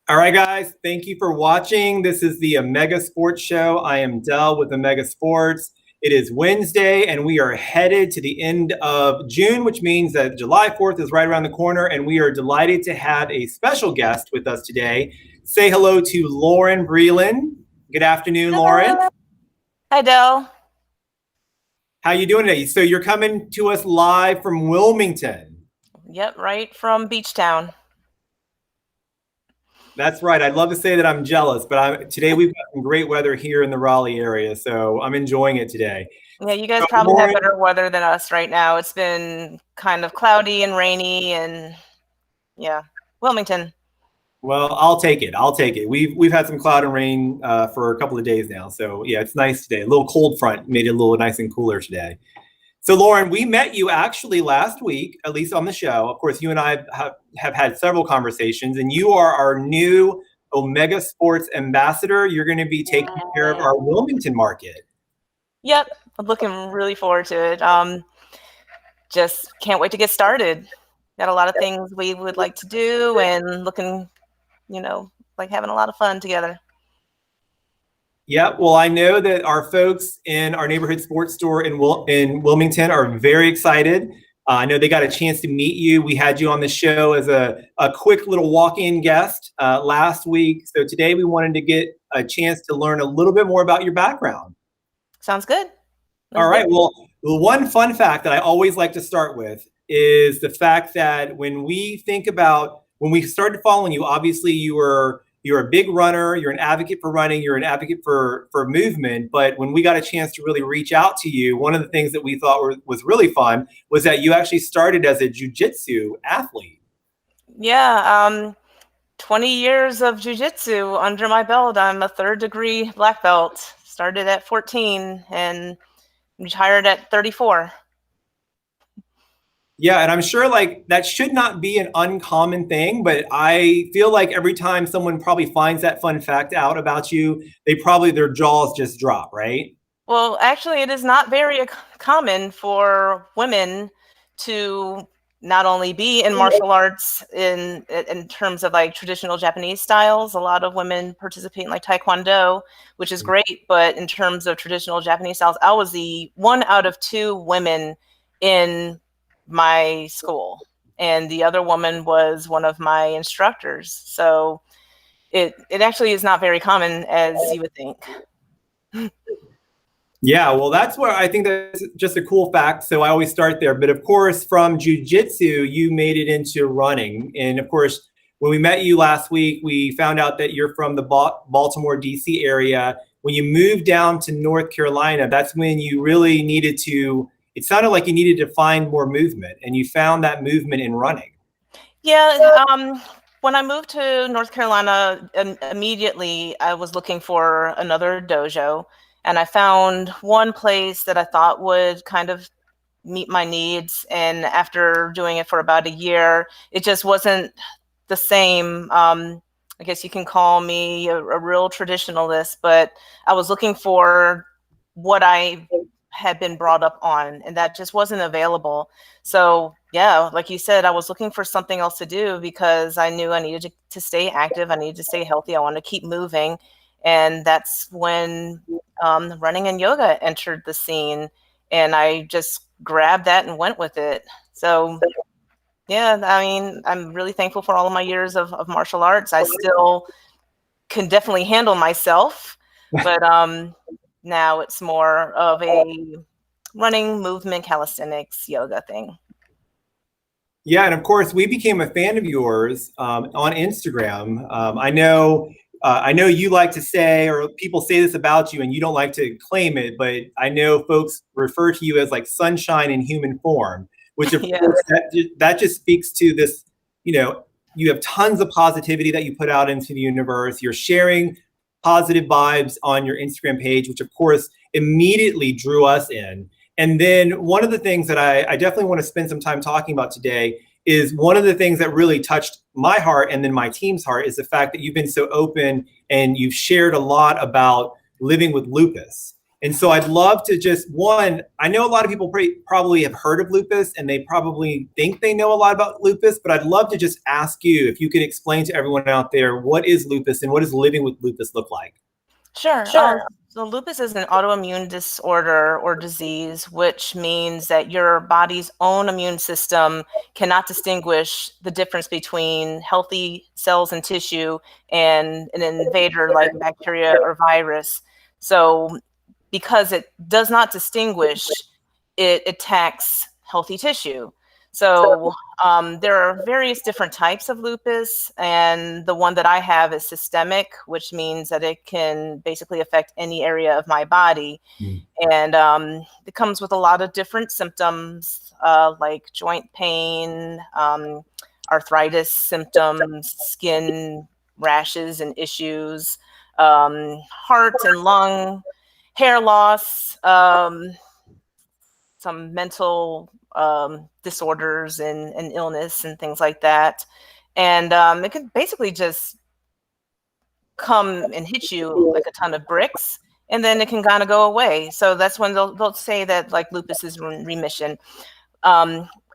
All right, guys, thank you for watching. This is the Omega Sports Show. I am Del with Omega Sports. It is Wednesday, and we are headed to the end of June, which means that July 4th is right around the corner, and we are delighted to have a special guest with us today. Say hello to Lauren Breland. Good afternoon, Lauren. Hi, Del. How you doing today? So you're coming to us live from Wilmington. Yep, right from Beach Town. That's right. I'd love to say that I'm jealous, but today we've got some great weather here in the Raleigh area, so I'm enjoying it today. Yeah, you guys probably have better weather than us right now. It's been kind of cloudy and rainy, and yeah, Wilmington. Well, I'll take it. I'll take it. We've had some cloud and rain for a couple of days now, so yeah, it's nice today. A little cold front made it a little nice and cooler today. So, Lauren, we met you actually last week, at least on the show. Of course, you and I have had several conversations, and you are our new Omega Sports ambassador. You're going to be taking care of our Wilmington market. Yep, I'm looking really forward to it. Just can't wait to get started. Got a lot of things we would like to do, and looking, like having a lot of fun together. Yeah, well, I know that our folks in our neighborhood sports store in Wilmington are very excited. I know they got a chance to meet you. We had you on the show as a quick little walk-in guest last week. So today we wanted to get a chance to learn a little bit more about your background. Sounds good. All right. Well, one fun fact that I always like to start with is the fact that when we started following you, obviously you're a big runner, you're an advocate for running, you're an advocate for movement. But when we got a chance to really reach out to you, one of the things that we thought was really fun was that you actually started as a jiu-jitsu athlete. Yeah, 20 years of jiu-jitsu under my belt. I'm a 3rd degree black belt. Started at 14 and retired at 34. Yeah, and I'm sure that should not be an uncommon thing, but I feel like every time someone probably finds that fun fact out about you, their jaws just drop, right? Well, actually, it is not very common for women to not only be in martial arts in terms of like traditional Japanese styles. A lot of women participate in like Taekwondo, which is great, but in terms of traditional Japanese styles, I was the 1 out of 2 women in my school, and the other woman was one of my instructors. So it actually is not very common as you would think. Yeah, well, that's where I think that's just a cool fact. So I always start there. But of course, from jiu-jitsu, you made it into running. And of course, when we met you last week, we found out that you're from the Baltimore, D.C. area. When you moved down to North Carolina, that's when you really it sounded like you needed to find more movement, and you found that movement in running. Yeah, when I moved to North Carolina, immediately I was looking for another dojo, and I found one place that I thought would kind of meet my needs. And after doing it for about a year, it just wasn't the same. I guess you can call me a real traditionalist, but I was looking for what I had been brought up on, and that just wasn't available. So yeah, like you said, I was looking for something else to do because I knew I needed to stay active. I needed to stay healthy. I wanted to keep moving. And that's when running and yoga entered the scene, and I just grabbed that and went with it. So yeah, I mean, I'm really thankful for all of my years of martial arts. I still can definitely handle myself, but now it's more of a running, movement, calisthenics, yoga thing. Yeah, and of course, we became a fan of yours on Instagram. I know you like to say, or people say this about you, and you don't like to claim it, but I know folks refer to you as like sunshine in human form, which of course that just speaks to this. You have tons of positivity that you put out into the universe. You're sharing positive vibes on your Instagram page, which of course immediately drew us in. And then one of the things that I definitely want to spend some time talking about today is one of the things that really touched my heart and then my team's heart is the fact that you've been so open and you've shared a lot about living with lupus. And so I'd love to just, I know a lot of people probably have heard of lupus and they probably think they know a lot about lupus, but I'd love to just ask you if you could explain to everyone out there, what is lupus and what does living with lupus look like? Sure. So lupus is an autoimmune disorder or disease, which means that your body's own immune system cannot distinguish the difference between healthy cells and tissue and an invader like bacteria or virus. So because it does not distinguish, it attacks healthy tissue. So there are various different types of lupus, and the one that I have is systemic, which means that it can basically affect any area of my body. And it comes with a lot of different symptoms, like joint pain, arthritis symptoms, skin rashes and issues, heart and lung, hair loss, some mental disorders and illness and things like that. And it can basically just come and hit you like a ton of bricks, and then it can kind of go away. So that's when they'll say that like lupus is in remission.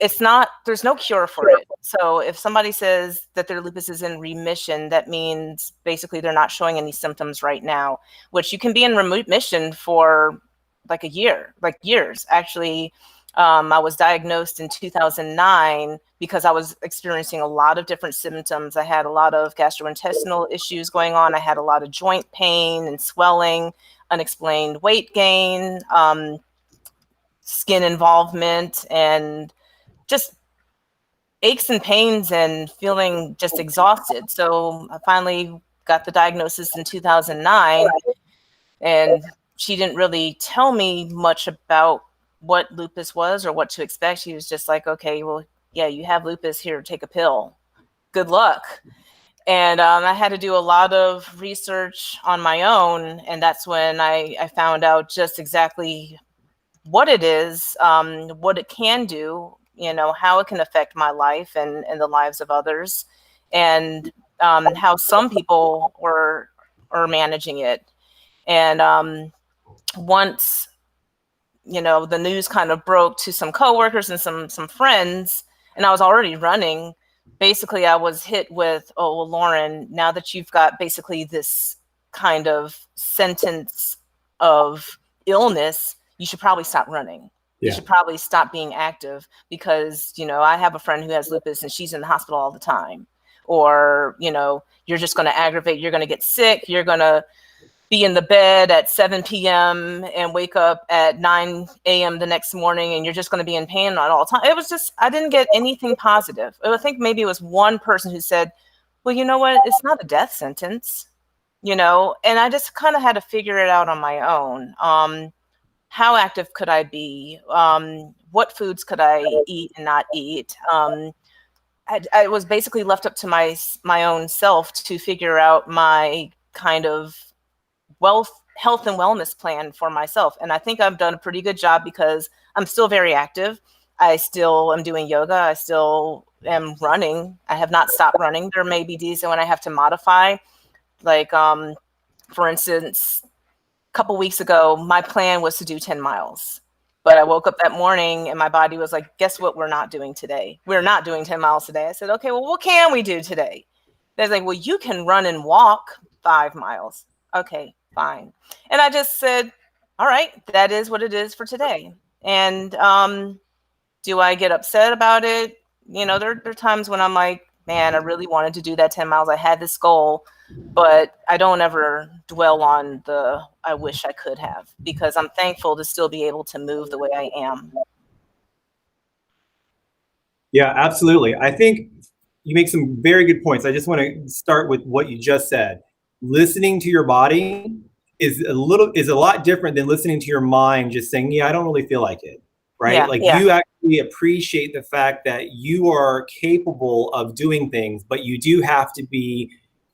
It's not, there's no cure for it. So if somebody says that their lupus is in remission, that means basically they're not showing any symptoms right now, which you can be in remission for like a year, like years. Actually, I was diagnosed in 2009 because I was experiencing a lot of different symptoms. I had a lot of gastrointestinal issues going on. I had a lot of joint pain and swelling, unexplained weight gain, skin involvement, and just aches and pains and feeling just exhausted. So I finally got the diagnosis in 2009, and she didn't really tell me much about what lupus was or what to expect. She was just like, okay, well, yeah, you have lupus, here, take a pill. Good luck. And I had to do a lot of research on my own. And that's when I found out just exactly what it is, what it can do, you know, how it can affect my life and the lives of others, and how some people are managing it. And once, you know, the news kind of broke to some coworkers and some friends, and I was already running, basically I was hit with, oh, well, Lauren, now that you've got basically this kind of sentence of illness, you should probably stop running. You should probably stop being active, because, you know, I have a friend who has lupus and she's in the hospital all the time. Or, you know, you're just going to aggravate, you're going to get sick, you're going to be in the bed at 7 p.m. and wake up at 9 a.m. the next morning, and you're just going to be in pain at all time. It was just, I didn't get anything positive. I think maybe it was one person who said, well, you know what, it's not a death sentence, you know, and I just kind of had to figure it out on my own. How active could I be? What foods could I eat and not eat? I was basically left up to my own self to figure out my kind of health and wellness plan for myself. And I think I've done a pretty good job, because I'm still very active. I still am doing yoga. I still am running. I have not stopped running. There may be days when I have to modify, like, for instance, a couple weeks ago, my plan was to do 10 miles, but I woke up that morning and my body was like, guess what? We're not doing today. We're not doing 10 miles today. I said, okay, well, what can we do today? They're like, well, you can run and walk 5 miles. Okay, fine. And I just said, all right, that is what it is for today. And do I get upset about it? You know, there are times when I'm like, man, I really wanted to do that 10 miles. I had this goal, but I don't ever dwell on the I wish I could have, because I'm thankful to still be able to move the way I am. Yeah, absolutely. I think you make some very good points. I just want to start with what you just said. Listening to your body is a lot different than listening to your mind just saying, yeah, I don't really feel like it. Right? You actually appreciate the fact that you are capable of doing things, but you do have to be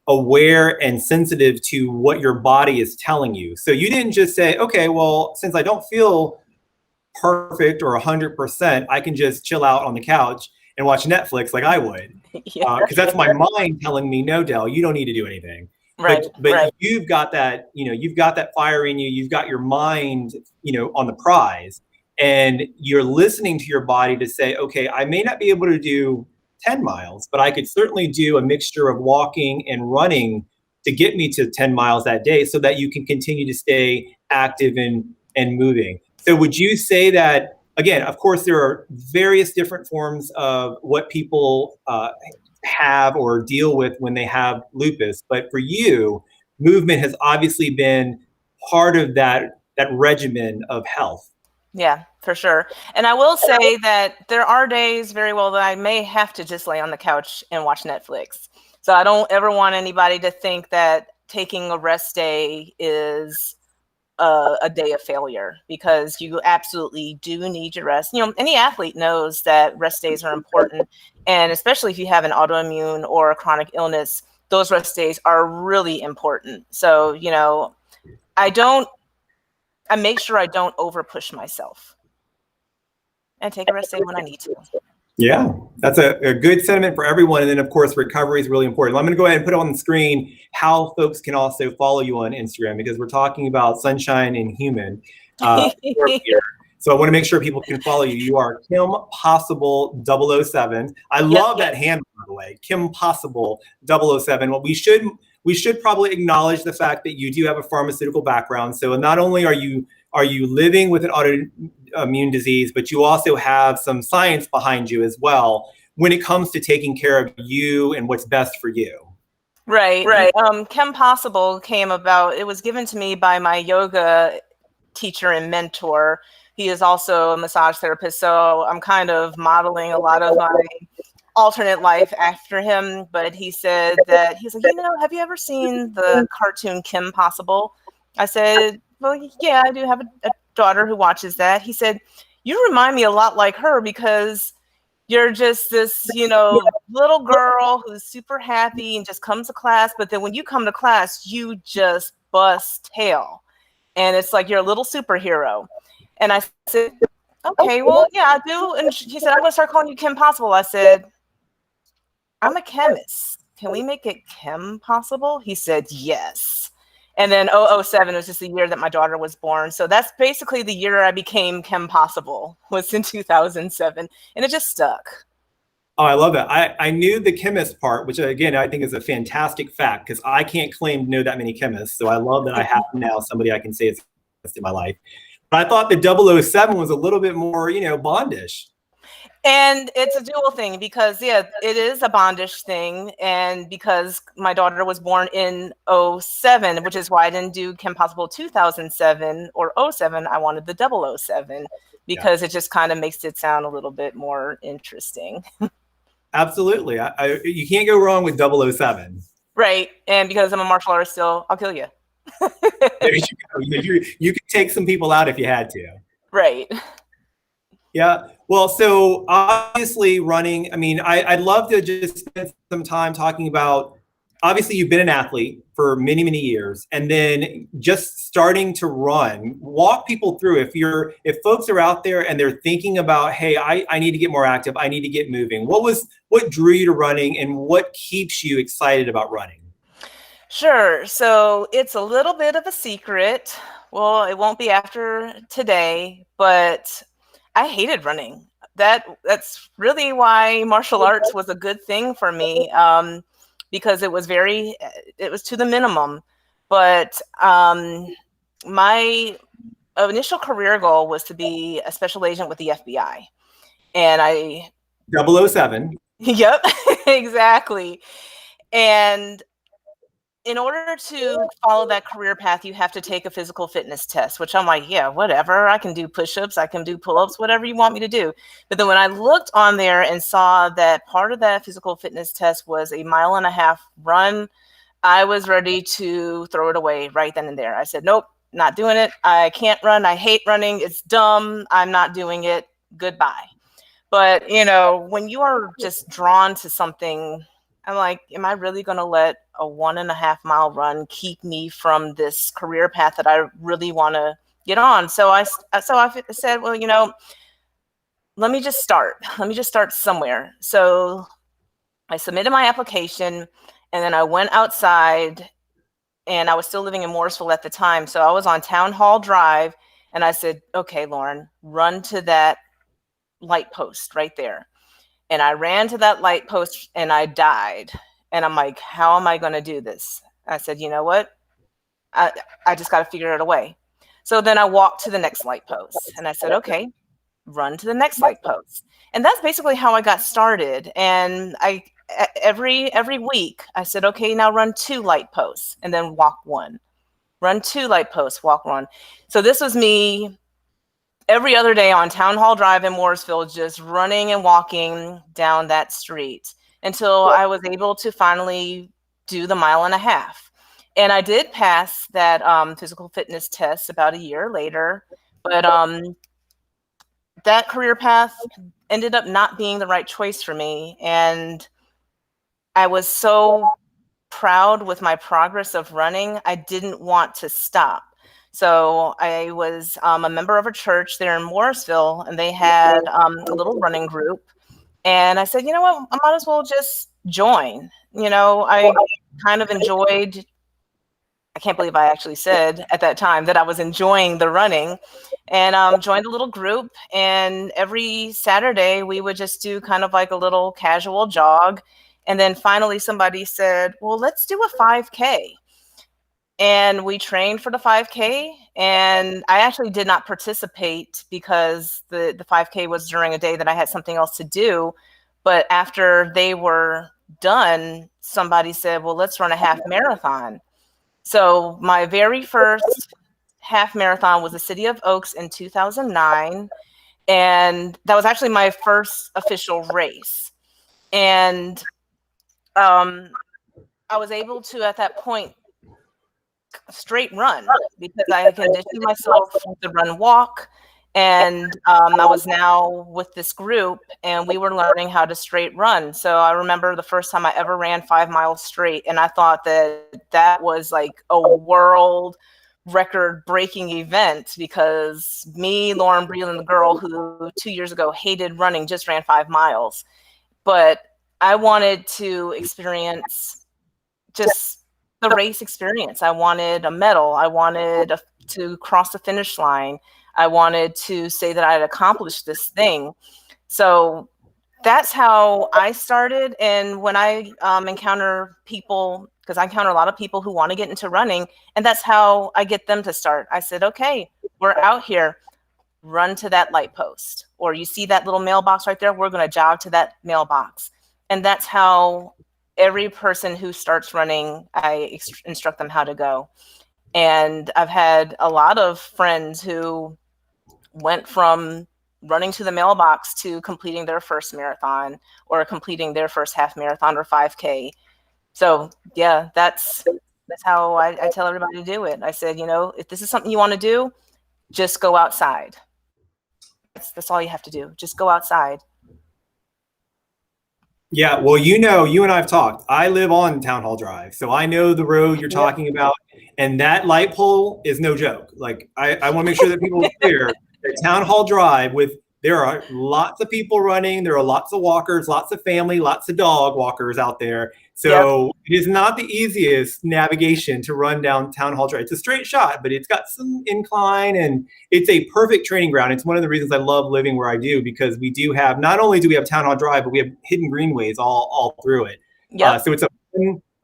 aware and sensitive to what your body is telling you. So you didn't just say, okay, well, since I don't feel perfect or 100%, I can just chill out on the couch and watch Netflix like I would. Because that's my mind telling me, no, Del, you don't need to do anything. But you've got that, you've got that fire in you, you've got your mind, on the prize, and you're listening to your body to say, okay, I may not be able to do 10 miles, but I could certainly do a mixture of walking and running to get me to 10 miles that day so that you can continue to stay active and moving. So would you say that, again, of course, there are various different forms of what people have or deal with when they have lupus, but for you, movement has obviously been part of that regimen of health. Yeah, for sure. And I will say that there are days very well that I may have to just lay on the couch and watch Netflix. So I don't ever want anybody to think that taking a rest day is a day of failure, because you absolutely do need your rest. Any athlete knows that rest days are important. And especially if you have an autoimmune or a chronic illness, those rest days are really important. So, I make sure I don't over push myself and take a rest day when I need to. Yeah, that's a good sentiment for everyone. And then, of course, recovery is really important. I'm going to go ahead and put on the screen how folks can also follow you on Instagram, because we're talking about sunshine and human here. So I want to make sure people can follow you. You are Kim Possible 007. I love that handle, by the way, Kim Possible 007. Well, we should probably acknowledge the fact that you do have a pharmaceutical background. So not only are you living with an autoimmune disease, but you also have some science behind you as well when it comes to taking care of you and what's best for you. Right. Kim Possible came about, it was given to me by my yoga teacher and mentor. He is also a massage therapist, so I'm kind of modeling a lot of my alternate life after him. But he said that, he's like, have you ever seen the cartoon Kim Possible? I said, well, yeah, I do have a daughter who watches that. He said, you remind me a lot like her, because you're just this, little girl who's super happy and just comes to class. But then when you come to class, you just bust tail. And it's like you're a little superhero. And I said, okay, well, yeah, I do. And he said, I'm going to start calling you Kim Possible. I said, I'm a chemist. Can we make it Kim Possible? He said, yes. And then 007 was just the year that my daughter was born. So that's basically the year I became Kim Possible, was in 2007. And it just stuck. Oh, I love that. I knew the chemist part, which again, I think is a fantastic fact, because I can't claim to know that many chemists. So I love that I have now somebody I can say is in my life. But I thought the 007 was a little bit more, bondish. And it's a dual thing, because, it is a bondish thing. And because my daughter was born in 07, which is why I didn't do Kim Possible 2007 or 07. I wanted the 007, because it just kind of makes it sound a little bit more interesting. Absolutely. You can't go wrong with 007. Right. And because I'm a martial artist still, I'll kill you. There you go. You could take some people out if you had to. Right. Yeah. Well, so obviously running, I'd love to just spend some time talking about, obviously you've been an athlete for many, many years, and then just starting to run. Walk people through, if folks are out there and they're thinking about, hey, I need to get more active, I need to get moving. What drew you to running, and what keeps you excited about running? Sure. So it's a little bit of a secret. Well, it won't be after today, but I hated running. That's really why martial arts was a good thing for me, because it was to the minimum. But my initial career goal was to be a special agent with the FBI. And 007. Yep, exactly. And in order to follow that career path, you have to take a physical fitness test, which I'm like, yeah, whatever. I can do push-ups, I can do pull-ups, whatever you want me to do. But then when I looked on there and saw that part of that physical fitness test was a 1.5 mile run, I was ready to throw it away right then and there. I said, nope, not doing it. I can't run. I hate running. It's dumb. I'm not doing it. Goodbye. But, when you are just drawn to something, I'm like, am I really going to let a 1.5 mile run keep me from this career path that I really want to get on? So I said, well, let me just start. Let me just start somewhere. So I submitted my application, and then I went outside and I was still living in Morrisville at the time. So I was on Town Hall Drive, and I said, okay, Lauren, run to that light post right there. And I ran to that light post and I died. And I'm like, how am I going to do this? I said, you know what? I just got to figure out a way. So then I walked to the next light post and I said, okay, run to the next light post. And that's basically how I got started. And every week I said, okay, now run 2 light posts and then walk 1. Run 2 light posts, walk 1. So this was me every other day on Town Hall Drive in Morrisville, just running and walking down that street until I was able to finally do the 1.5 miles. And I did pass that physical fitness test about a year later, but that career path ended up not being the right choice for me. And I was so proud with my progress of running, I didn't want to stop. So I was a member of a church there in Morrisville, and they had a little running group. And I said, you know what, I might as well just join. You know, I kind of enjoyed, I can't believe I actually said at that time that I was enjoying the running, and joined a little group. And every Saturday we would just do kind of like a little casual jog. And then finally somebody said, well, let's do a 5K. And we trained for the 5K, and I actually did not participate because the 5K was during a day that I had something else to do. But after they were done, somebody said, well, let's run a half marathon. So my very first half marathon was the City of Oaks in 2009. And that was actually my first official race. And I was able to, at that point, straight run because I had conditioned myself to run walk. And I was now with this group and we were learning how to straight run. So I remember the first time I ever ran 5 miles straight, and I thought that was like a world record breaking event, because me, Lauren Breland, the girl who 2 years ago hated running, just ran 5 miles. But I wanted to experience just the race experience. I wanted a medal. I wanted to cross the finish line. I wanted to say that I had accomplished this thing. So that's how I started. And when I encounter people, because I encounter a lot of people who want to get into running, and that's how I get them to start. I said, okay, we're out here, run to that light post. Or you see that little mailbox right there, we're going to jog to that mailbox. And that's how every person who starts running, I instruct them how to go. And I've had a lot of friends who went from running to the mailbox to completing their first marathon or completing their first half marathon or 5K. So yeah, that's how I tell everybody to do it. I said, you know, if this is something you want to do, just go outside. That's all you have to do. Just go outside. Yeah, well, you know, you and I have talked. I live on Town Hall Drive, so I know the road you're talking about, and that light pole is no joke. Like, I want to make sure that people are clear that Town Hall Drive, there are lots of people running, there are lots of walkers, lots of family, lots of dog walkers out there. So It is not the easiest navigation to run down Town Hall Drive. It's a straight shot, but it's got some incline, and it's a perfect training ground. It's one of the reasons I love living where I do, because we do have, not only do we have Town Hall Drive, but we have hidden greenways all through it. So it's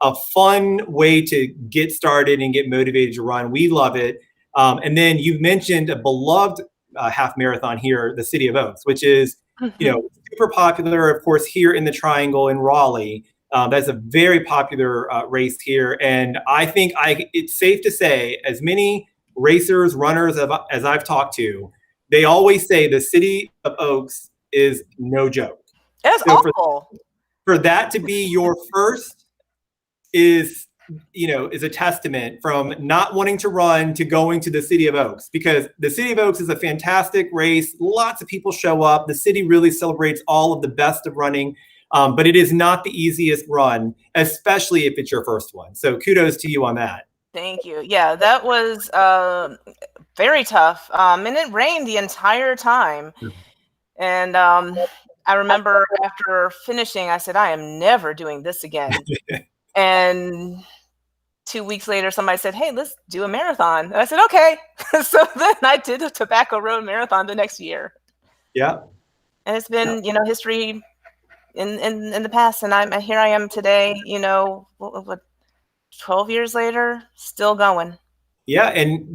a fun way to get started and get motivated to run. We love it. And then you've mentioned a beloved half marathon here, the City of Oaks, which is, you know, super popular, of course, here in the Triangle in Raleigh. That's a very popular race here. And I think it's safe to say, as many racers, runners as I've talked to, they always say the City of Oaks is no joke. It's awful. For that to be your first is a testament from not wanting to run to going to the City of Oaks, because the City of Oaks is a fantastic race. Lots of people show up. The city really celebrates all of the best of running. But it is not the easiest run, especially if it's your first one. So kudos to you on that. Thank you. Yeah, that was very tough. And it rained the entire time. And I remember after finishing, I said, I am never doing this again. And 2 weeks later, somebody said, "Hey, let's do a marathon." And I said, "Okay." So then I did a Tobacco Road Marathon the next year. Yeah. And it's been, history in the past. And here I am today, what 12 years later, still going. Yeah, and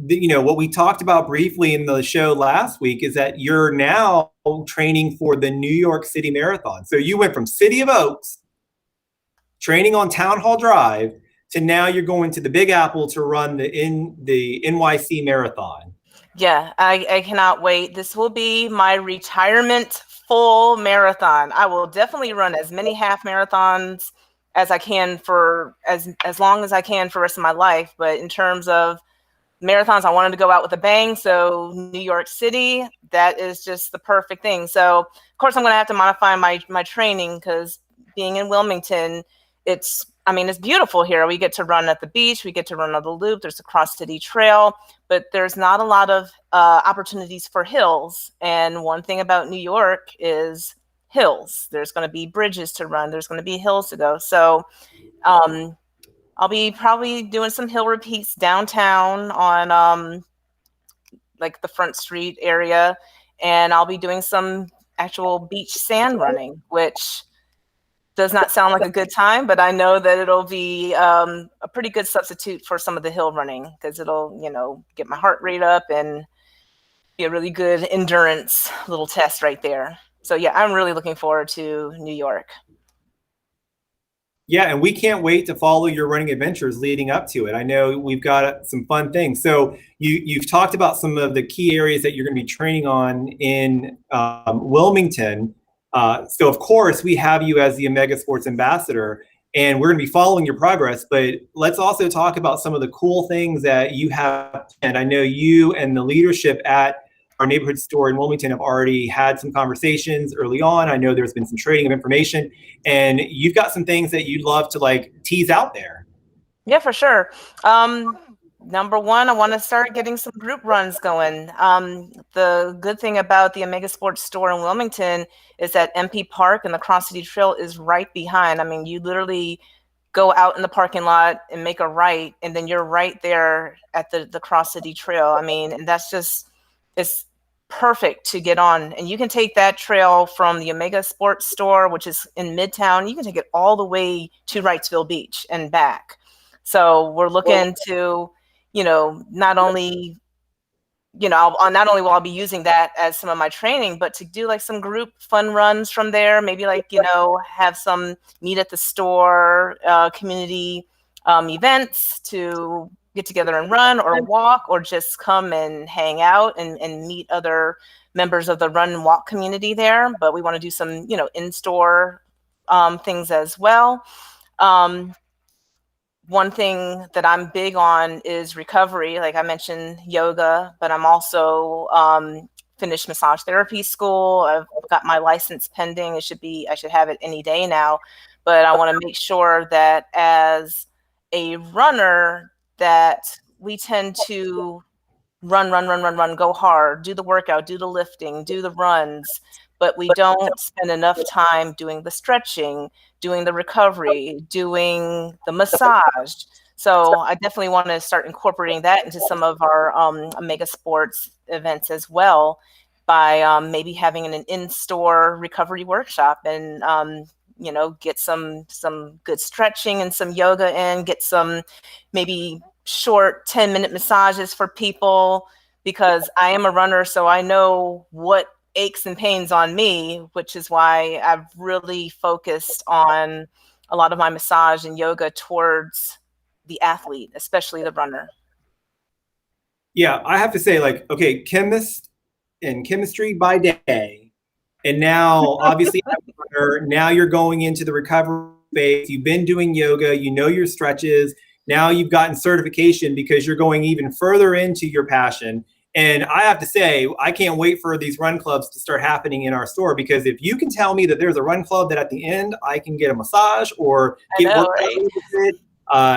what we talked about briefly in the show last week is that you're now training for the New York City Marathon. So you went from City of Oaks, training on Town Hall Drive, to now you're going to the Big Apple to run the NYC Marathon. Yeah, I cannot wait. This will be my retirement full marathon. I will definitely run as many half marathons as I can for as long as I can for the rest of my life. But in terms of marathons, I wanted to go out with a bang. So New York City, that is just the perfect thing. So of course I'm going to have to modify my training, because being in Wilmington, it's beautiful here. We get to run at the beach. We get to run on the loop. There's a cross city trail, but there's not a lot of opportunities for hills. And one thing about New York is hills. There's going to be bridges to run. There's going to be hills to go. So I'll be probably doing some hill repeats downtown on like the Front Street area. And I'll be doing some actual beach sand running, which does not sound like a good time, but I know that it'll be a pretty good substitute for some of the hill running, because it'll, get my heart rate up and be a really good endurance little test right there. So yeah, I'm really looking forward to New York. Yeah, and we can't wait to follow your running adventures leading up to it. I know we've got some fun things. So you've talked about some of the key areas that you're going to be training on in Wilmington. So of course we have you as the Omega Sports Ambassador, and we're going to be following your progress, but let's also talk about some of the cool things that you have. And I know you and the leadership at our neighborhood store in Wilmington have already had some conversations early on. I know there's been some trading of information, and you've got some things that you'd love to tease out there. Yeah, for sure. Number one, I want to start getting some group runs going. The good thing about the Omega Sports store in Wilmington is that MP Park and the Cross City Trail is right behind. You literally go out in the parking lot and make a right, and then you're right there at the Cross City Trail. And that's just, it's perfect to get on. And you can take that trail from the Omega Sports store, which is in Midtown. You can take it all the way to Wrightsville Beach and back. So we're looking to, not only will I be using that as some of my training, but to do some group fun runs from there. Maybe have some meet at the store, community events to get together and run or walk, or just come and hang out and meet other members of the run and walk community there. But we want to do some, in-store things as well. One thing that I'm big on is recovery. Like I mentioned, yoga, but I'm also finished massage therapy school. I've got my license pending. I should have it any day now. But I want to make sure that as a runner, that we tend to run, go hard, do the workout, do the lifting, do the runs, but we don't spend enough time doing the stretching, doing the recovery, doing the massage. So I definitely want to start incorporating that into some of our Omega Sports events as well, by maybe having an in-store recovery workshop, and get some good stretching and some yoga in, get some maybe short 10-minute massages for people, because I am a runner, so I know what aches and pains on me, which is why I've really focused on a lot of my massage and yoga towards the athlete, especially the runner. Yeah, I have to say, okay, chemist and chemistry by day, and now obviously now you're going into the recovery phase. You've been doing yoga, your stretches. Now you've gotten certification because you're going even further into your passion. And I have to say, I can't wait for these run clubs to start happening in our store, because if you can tell me that there's a run club that at the end I can get a massage or get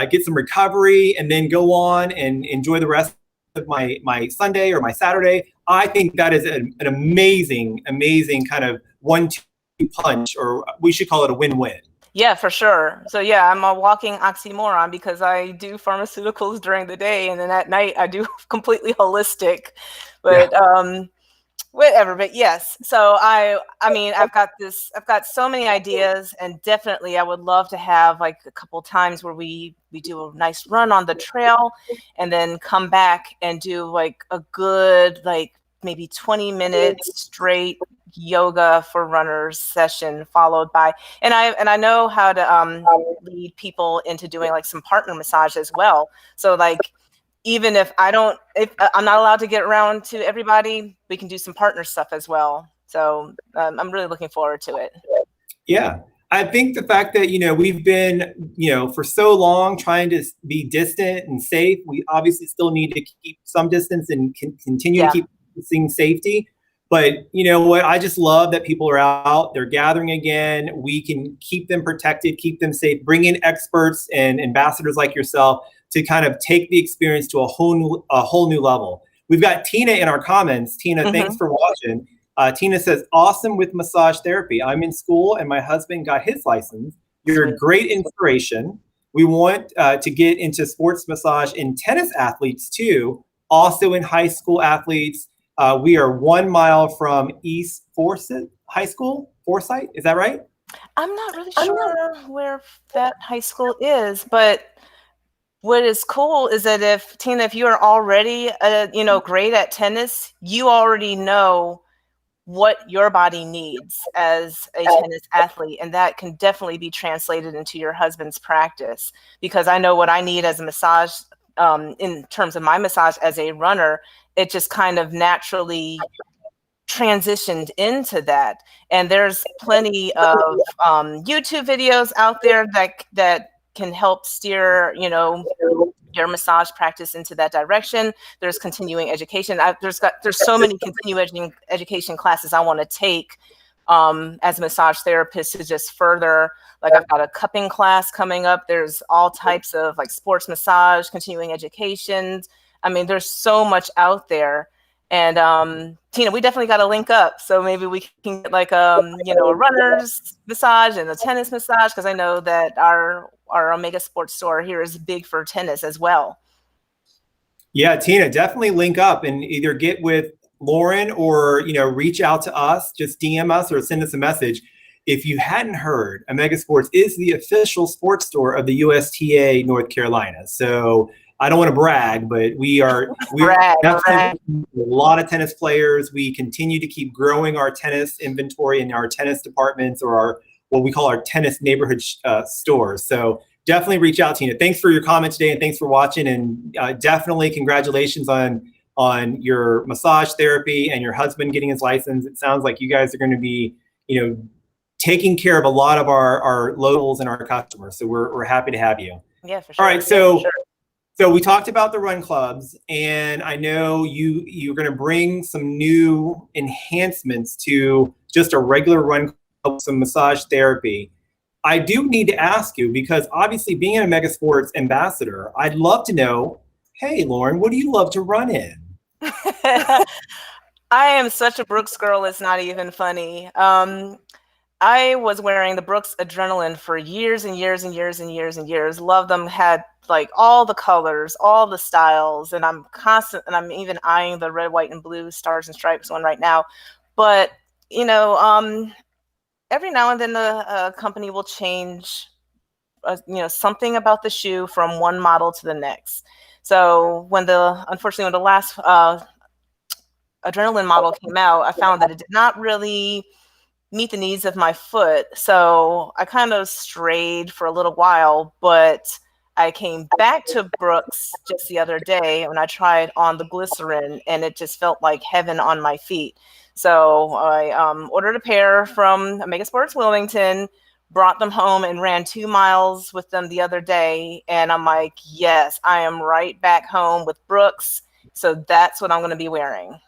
get some recovery, and then go on and enjoy the rest of my Sunday or my Saturday, I think that is an amazing kind of 1-2 punch, or we should call it a win-win. Yeah, for sure. So yeah, I'm a walking oxymoron because I do pharmaceuticals during the day and then at night I do completely holistic. But whatever, but yes. So I mean, I've got so many ideas, and definitely I would love to have like a couple times where we do a nice run on the trail and then come back and do like a good like maybe 20 minutes straight yoga for runners session followed by, and I know how to lead people into doing like some partner massage as well. So like even if I'm not allowed to get around to everybody, we can do some partner stuff as well. So I'm really looking forward to it. Yeah. I think the fact that, we've been, for so long trying to be distant and safe, we obviously still need to keep some distance and continue to keep practicing safety. But you know what? I just love that people are out, they're gathering again. We can keep them protected, keep them safe, bring in experts and ambassadors like yourself to kind of take the experience to a whole new level. We've got Tina in our comments. Tina, thanks for watching. Tina says, awesome with massage therapy. I'm in school and my husband got his license. You're a great inspiration. We want to get into sports massage in tennis athletes too, also in high school athletes. We are 1 mile from East Forsyth High School. Forsyth, is that right? I'm not really sure where that high school is, but what is cool is that if Tina, if you are already great at tennis, you already know what your body needs as a tennis athlete, and that can definitely be translated into your husband's practice, because I know what I need as a massage in terms of my massage as a runner. It just kind of naturally transitioned into that, and there's plenty of YouTube videos out there that can help steer your massage practice into that direction. There's continuing education. There's so many continuing education classes I want to take as a massage therapist to just further, like I've got a cupping class coming up. There's all types of like sports massage, continuing education. I mean, there's so much out there. And Tina, we definitely got to link up. So maybe we can get like a runner's massage and a tennis massage, because I know that our Omega Sports store here is big for tennis as well. Yeah, Tina, definitely link up and either get with Lauren or reach out to us. Just DM us or send us a message. If you hadn't heard, Omega Sports is the official sports store of the USTA North Carolina. So I don't want to brag, but we are definitely a lot of tennis players. We continue to keep growing our tennis inventory in our tennis departments, or what we call our tennis neighborhood stores. So definitely reach out, Tina. Thanks for your comment today, and thanks for watching. And definitely congratulations on your massage therapy and your husband getting his license. It sounds like you guys are going to be, taking care of a lot of our locals and our customers. So we're happy to have you. Yeah, for sure. All right, so. So we talked about the run clubs, and I know you're going to bring some new enhancements to just a regular run club, some massage therapy. I do need to ask you, because obviously being an Omega Sports ambassador, I'd love to know, hey, Lauren, what do you love to run in? I am such a Brooks girl. It's not even funny. I was wearing the Brooks Adrenaline for years and years and years and years and years. Loved them. Had like all the colors, all the styles, and I'm even eyeing the red, white, and blue Stars and Stripes one right now. But every now and then the company will change, something about the shoe from one model to the next. So unfortunately when the last Adrenaline model came out, I found that it did not really meet the needs of my foot. So I kind of strayed for a little while, but I came back to Brooks just the other day when I tried on the glycerin, and it just felt like heaven on my feet. So I ordered a pair from Omega Sports Wilmington, brought them home, and ran 2 miles with them the other day. And I'm like, yes, I am right back home with Brooks. So that's what I'm going to be wearing.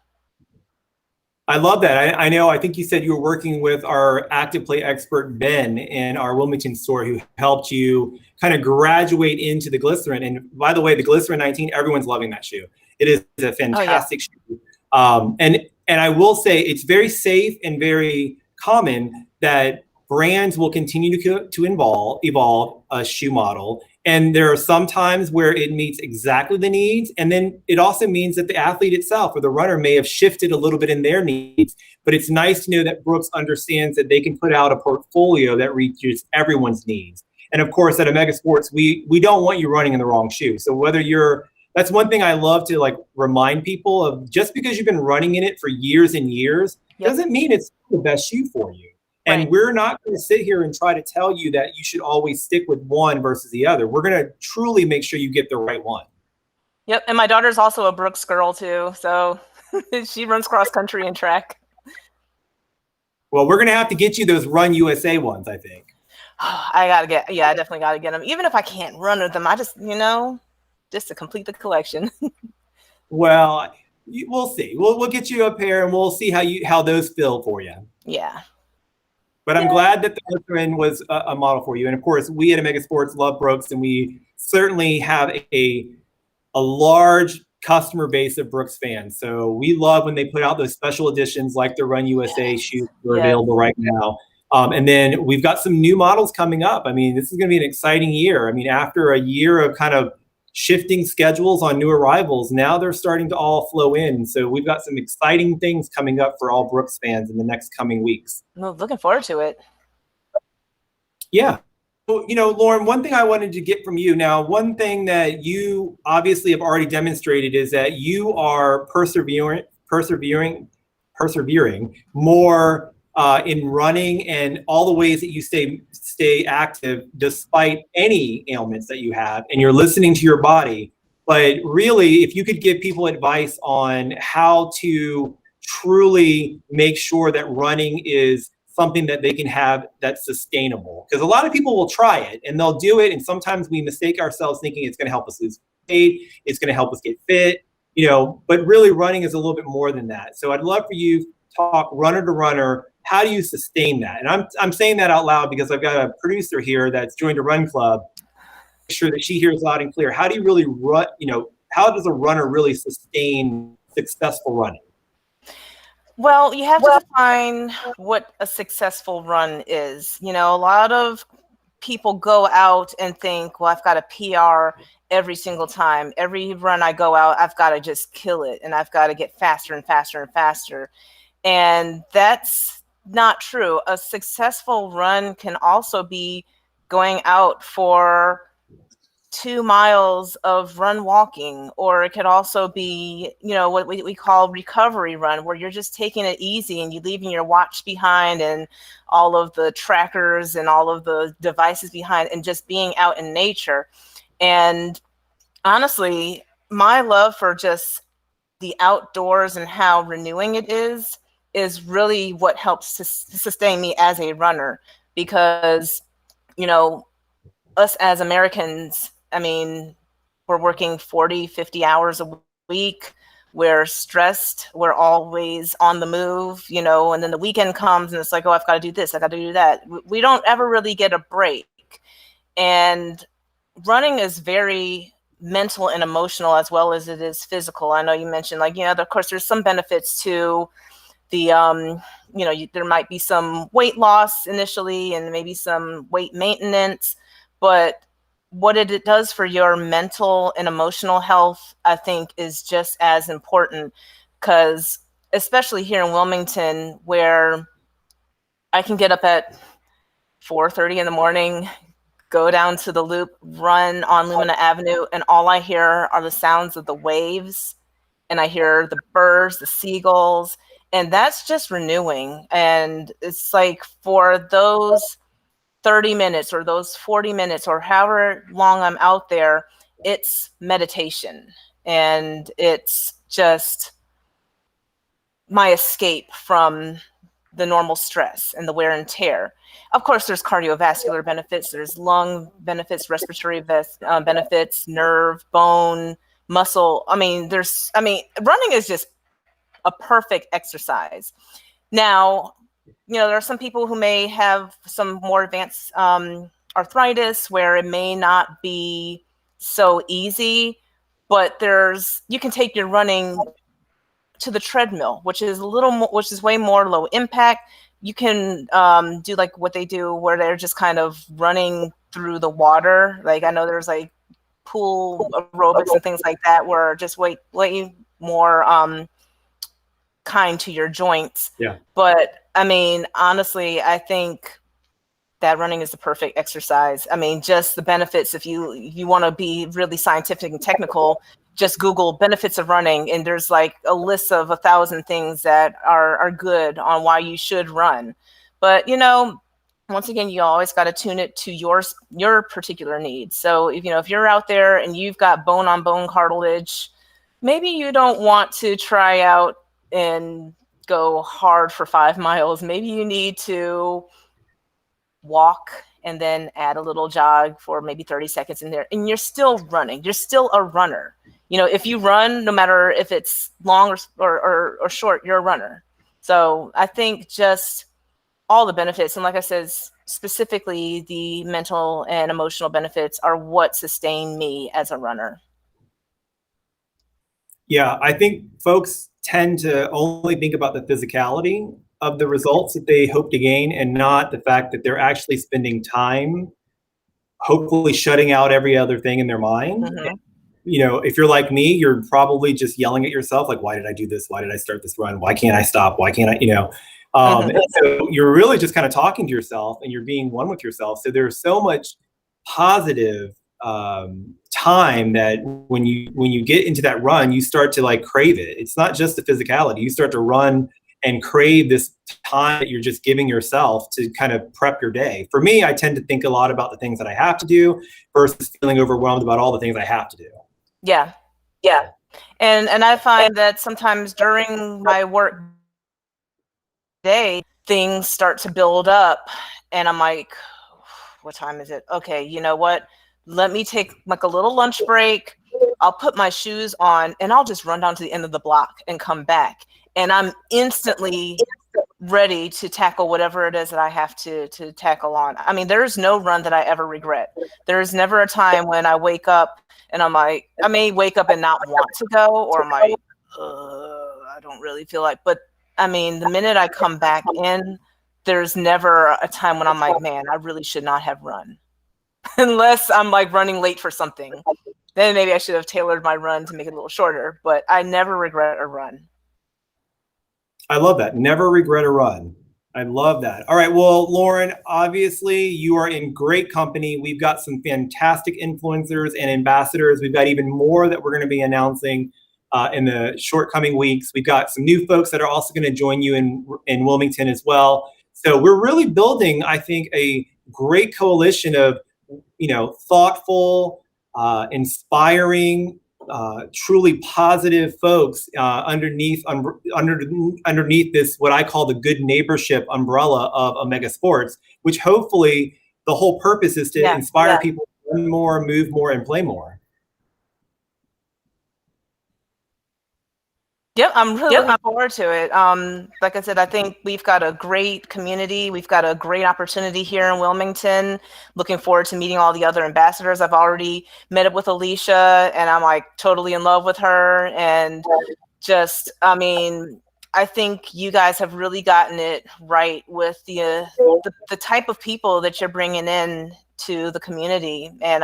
I love that. I think you said you were working with our active play expert, Ben, in our Wilmington store, who helped you kind of graduate into the glycerin. And by the way, the glycerin 19, everyone's loving that shoe. It is a fantastic shoe. And I will say it's very safe and very common that brands will continue to evolve a shoe model. And there are some times where it meets exactly the needs. And then it also means that the athlete itself or the runner may have shifted a little bit in their needs. But it's nice to know that Brooks understands that they can put out a portfolio that reaches everyone's needs. And of course, at Omega Sports, we don't want you running in the wrong shoe. So that's one thing I love to like remind people of. Just because you've been running in it for years and years doesn't mean it's the best shoe for you. And we're not going to sit here and try to tell you that you should always stick with one versus the other. We're going to truly make sure you get the right one. Yep. And my daughter's also a Brooks girl too. So she runs cross country and track. Well, we're going to have to get you those Run USA ones, I think. I definitely got to get them. Even if I can't run with them, I just, just to complete the collection. Well, we'll see. We'll get you a pair and we'll see how those feel for you. Yeah. But I'm glad that the Earthwind was a model for you. And of course, we at Omega Sports love Brooks, and we certainly have a large customer base of Brooks fans. So we love when they put out those special editions like the Run USA shoes that are available right now. And then we've got some new models coming up. I mean, this is going to be an exciting year. I mean, after a year of kind of shifting schedules on new arrivals, now they're starting to all flow in. So we've got some exciting things coming up for all Brooks fans in the next coming weeks. Well, looking forward to it. Yeah. Well, Lauren, one thing I wanted to get from you now, one thing that you obviously have already demonstrated is that you are persevering more in running and all the ways that you stay active despite any ailments that you have, and you're listening to your body. But really, if you could give people advice on how to truly make sure that running is something that they can have that's sustainable, because a lot of people will try it and they'll do it, and sometimes we mistake ourselves thinking it's going to help us lose weight, it's going to help us get fit, but really running is a little bit more than that. So I'd love for you to talk runner to runner. How do you sustain that? And I'm saying that out loud because I've got a producer here that's joined a run club. Make sure that she hears loud and clear. How do you really run? How does a runner really sustain successful running? Well, you have to define what a successful run is. A lot of people go out and think, well, I've got a PR every single time. Every run I go out, I've got to just kill it, and I've got to get faster and faster and faster. And that's not true. A successful run can also be going out for 2 miles of run walking, or it could also be, what we call recovery run, where you're just taking it easy and you're leaving your watch behind and all of the trackers and all of the devices behind and just being out in nature. And honestly, my love for just the outdoors and how renewing it is really what helps to sustain me as a runner, because, us as Americans, I mean, we're working 40, 50 hours a week. We're stressed. We're always on the move, and then the weekend comes and it's like, oh, I've got to do this. I got to do that. We don't ever really get a break. And running is very mental and emotional as well as it is physical. I know you mentioned of course there's some benefits to the, there might be some weight loss initially and maybe some weight maintenance, but what it does for your mental and emotional health, I think, is just as important, because especially here in Wilmington, where I can get up at 4:30 in the morning, go down to the loop, run on Lumina Avenue, and all I hear are the sounds of the waves, and I hear the birds, the seagulls, and that's just renewing. And it's like for those 30 minutes or those 40 minutes or however long I'm out there, it's meditation. And it's just my escape from the normal stress and the wear and tear. Of course, there's cardiovascular benefits, there's lung benefits, respiratory benefits, nerve, bone, muscle. Running is just a perfect exercise. Now, there are some people who may have some more advanced arthritis where it may not be so easy, but you can take your running to the treadmill, which is way more low impact. you can do like what they do where they're just kind of running through the water. Like I know there's like pool aerobics and things like that where just way more kind to your joints. Yeah. But I mean, honestly, I think that running is the perfect exercise. I mean, just the benefits, if you want to be really scientific and technical, just Google benefits of running, and there's like a list of 1,000 things that are good on why you should run. But once again, you always got to tune it to your particular needs. So if you're out there and you've got bone on bone cartilage, maybe you don't want to try out and go hard for 5 miles. Maybe you need to walk and then add a little jog for maybe 30 seconds in there, and you're still running. You're still a runner. If you run, no matter if it's long or short, you're a runner. So I think just all the benefits, and like I said, specifically the mental and emotional benefits are what sustain me as a runner. Yeah, I think folks tend to only think about the physicality of the results that they hope to gain, and not the fact that they're actually spending time, hopefully shutting out every other thing in their mind. Mm-hmm. If you're like me, you're probably just yelling at yourself, like, why did I do this? Why did I start this run? Why can't I stop? Why can't I, Mm-hmm. And so you're really just kind of talking to yourself, and you're being one with yourself. So there's so much positive time that when you get into that run, you start to like crave it. It's not just the physicality. You start to run and crave this time that you're just giving yourself to kind of prep your day. For me, I tend to think a lot about the things that I have to do versus feeling overwhelmed about all the things I have to do. Yeah. And I find that sometimes during my work day, things start to build up, and I'm like, what time is it? Okay, you know what? Let me take like a little lunch break. I'll put my shoes on and I'll just run down to the end of the block and come back. And I'm instantly ready to tackle whatever it is that I have to tackle on. I mean, there's no run that I ever regret. There's never a time when I wake up and I'm like, I may wake up and not want to go, or I'm like, I don't really feel like, but I mean, the minute I come back in, there's never a time when I'm like, man, I really should not have run. Unless I'm like running late for something. Then maybe I should have tailored my run to make it a little shorter, but I never regret a run. I love that. Never regret a run. I love that. All right. Well, Lauren, obviously you are in great company. We've got some fantastic influencers and ambassadors. We've got even more that we're going to be announcing in the short coming weeks. We've got some new folks that are also going to join you in Wilmington as well. So we're really building, I think, a great coalition of, thoughtful, inspiring, truly positive folks underneath this, what I call the good neighborship umbrella of Omega Sports, which hopefully the whole purpose is to inspire people to run more, move more, and play more. Yep, I'm really looking forward to it. Like I said, I think we've got a great community. We've got a great opportunity here in Wilmington. Looking forward to meeting all the other ambassadors. I've already met up with Alicia, and I'm like totally in love with her. And just, I mean, I think you guys have really gotten it right with the type of people that you're bringing in to the community. And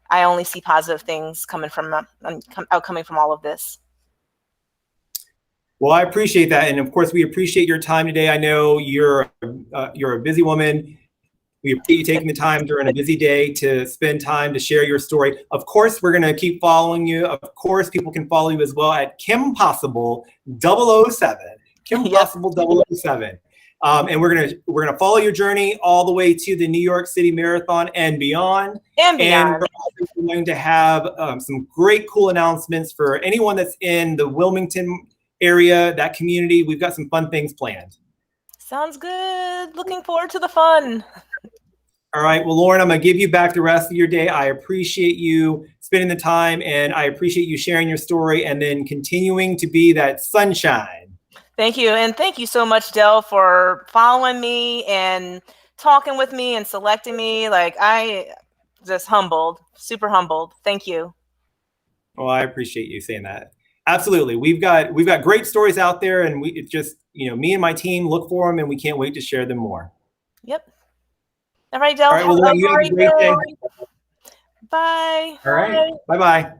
I only see positive things coming from all of this. Well, I appreciate that, and of course, we appreciate your time today. I know you're a busy woman. We appreciate you taking the time during a busy day to spend time to share your story. Of course, we're going to keep following you. Of course, people can follow you as well at Kim Possible 007. Kim Possible 007. And we're gonna follow your journey all the way to the New York City Marathon and beyond. And we're also going to have some great, cool announcements for anyone that's in the Wilmington area, that community. We've got some fun things planned. Sounds good. Looking forward to the fun. All right. Well, Lauren, I'm going to give you back the rest of your day. I appreciate you spending the time, and I appreciate you sharing your story and then continuing to be that sunshine. Thank you. And thank you so much, Del, for following me and talking with me and selecting me. Like, I just super humbled. Thank you. Well, I appreciate you saying that. Absolutely. We've got great stories out there, and it's just, me and my team look for them, and we can't wait to share them more. Yep. All right, Del. All right, well, Lauren, you have a great day. Bye. All right. Bye-bye. All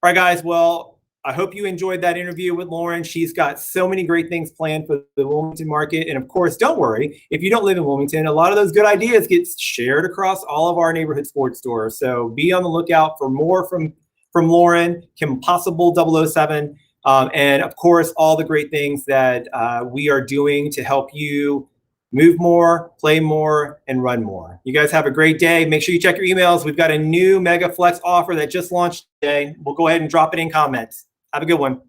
right, guys. Well, I hope you enjoyed that interview with Lauren. She's got so many great things planned for the Wilmington market. And of course, don't worry, if you don't live in Wilmington, a lot of those good ideas get shared across all of our neighborhood sports stores. So be on the lookout for more from Lauren, Kim Possible 007, and of course, all the great things that we are doing to help you move more, play more, and run more. You guys have a great day. Make sure you check your emails. We've got a new Mega Flex offer that just launched today. We'll go ahead and drop it in comments. Have a good one.